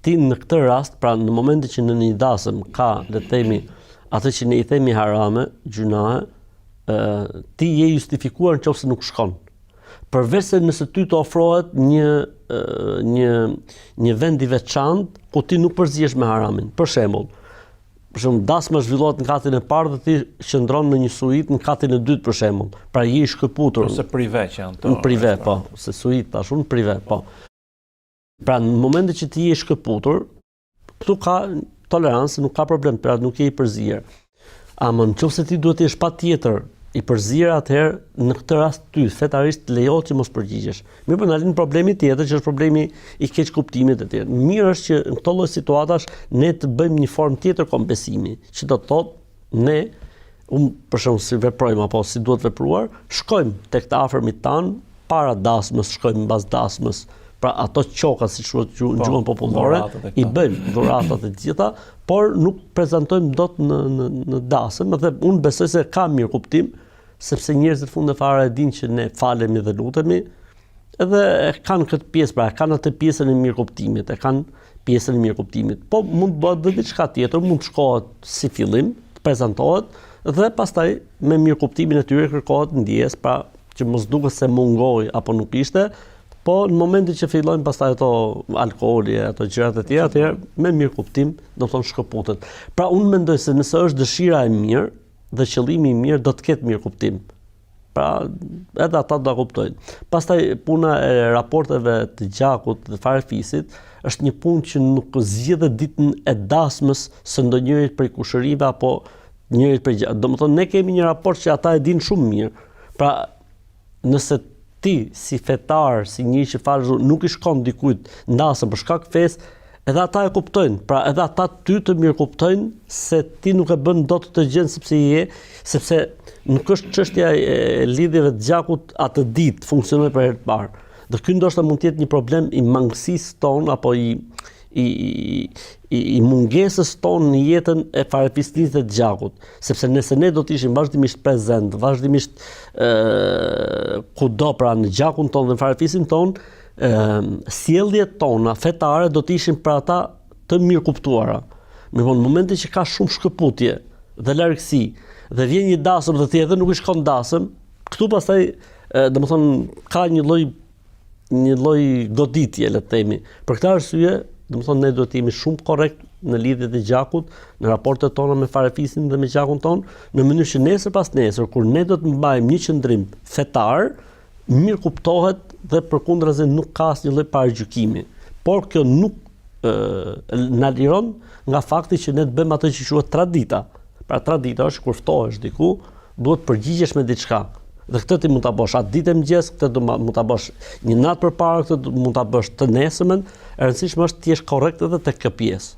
ti në këtë rast, pra në momentin që në një dasëm ka, le të themi, atë që ne i themi harame, gjunahe, ti je justifikuar nëse nuk shkon. Përveç se nëse ty të ofrohet një vend i veçantë ku ti nuk përzihesh me haramin. Për shembull, dasma zhvillohet në katin e parë dhe ti qëndron në një suite në katin e dytë për shembull. Pra je i shkëputur. Ose prive që janë to. Në prive, po, se suite tash në prive, po. Pra në momentin që ti je i shkëputur, këtu ka tolerancë, nuk ka problem, pra nuk je i përzier. Ama nëse ti duhet të jesh patjetër i përzier, atëherë në këtë rast ty fetarisht lejohet që mos përgjigjesh. Mirë, po na lind problemi tjetër që është problemi i keq kuptimit të tjerë. Mirë është që në këto lloj situatash ne të bëjmë një formë tjetër kompensimi, që do të thotë ne për shembull si veprojmë apo si duhet vepruar, shkojmë tek të afërmit tan para dasmës, shkojmë mbas dasmës. Pra ato qoka, siç quhet gjuhën popullore, i bëjmë dhuratat e gjitha, por nuk prezantojmë dot në dasëm, dhe unë besoj se ka mirë kuptim, sepse njerëzit fund e fare e dinë që ne falemi dhe lutemi, edhe e kanë këtë pjesë, pra e kanë atë pjesën e mirëkuptimit, Po mund të bëhet edhe diçka tjetër, mund të shkohet si fillim, të prezantohet, dhe pastaj me mirëkuptimin e tyre kërkohet ndjes, pra që mos duket se mungoi apo nuk ishte. Po në momentin që fillojnë pastaj ato alkooli, ato gjërat e tjera, atëherë me mirëkuptim, do të thonë shkëputet. Pra unë mendoj se nëse është dëshira e mirë dhe qëllimi i mirë, do të ketë mirëkuptim. Pra edhe ata do ta kuptojnë. Pastaj puna e raporteve të gjakut dhe farefisit është një punë që nuk zgjidhet ditën e dasmës së ndonjërit prej kushërive apo njërit prej gjakut. Domethënë ne kemi një raport që ata e dinë shumë mirë. Pra nëse ti si fetar, si njëri që falë, nuk i shkon dikujt ndasëm për shkak fesë, edhe ata e kuptojnë. Pra edhe ata ty të mirë kuptojnë se ti nuk e bën dot të gjën sepse nuk është çështja e lidhjeve të gjakut atë ditë funksionoi për herë të parë. Dhe ky ndoshta mund të jetë një problem i mangësisë tonë apo i mungesës tonë në jetën e farefisnisë të gjakut, sepse nëse ne do të ishim vazhdimisht prezent, vazhdimisht kudo pra në gjakun tonë dhe në farefisin tonë, sjelljet tona fetare do të ishin për ata të mirë kuptuara. Në momentin që ka shumë shkëputje dhe largësi dhe vjen një dasëm dhe ti edhe nuk i shkon dasëm, këtu pastaj domethënë ka një lloj goditje, le të themi. Për këtë arsye, domethënë ne duhet të jemi shumë korrekt në lidhjet e gjakut, në raportet tona me farefisin dhe me gjakun ton, në mënyrë që nesër pas nesër, kur ne do të mbajmë një qëndrim fetar, mirë kuptohet dhe përkundrazi nuk ka asnjë lloj paragjykimi. Por kjo nuk na liron nga fakti që ne të bëjmë atë që quhet tradita. Pra tradita është kur ftohesh diku, duhet përgjigjesh me diçka. Dhe këtë ti mund ta bësh atë ditë mëngjes, këtë mund ta bësh një natë përpara, këtë mund ta bësh të nesërmen. E rëndësishme është të jesh korrekt edhe tek kjo pjesë.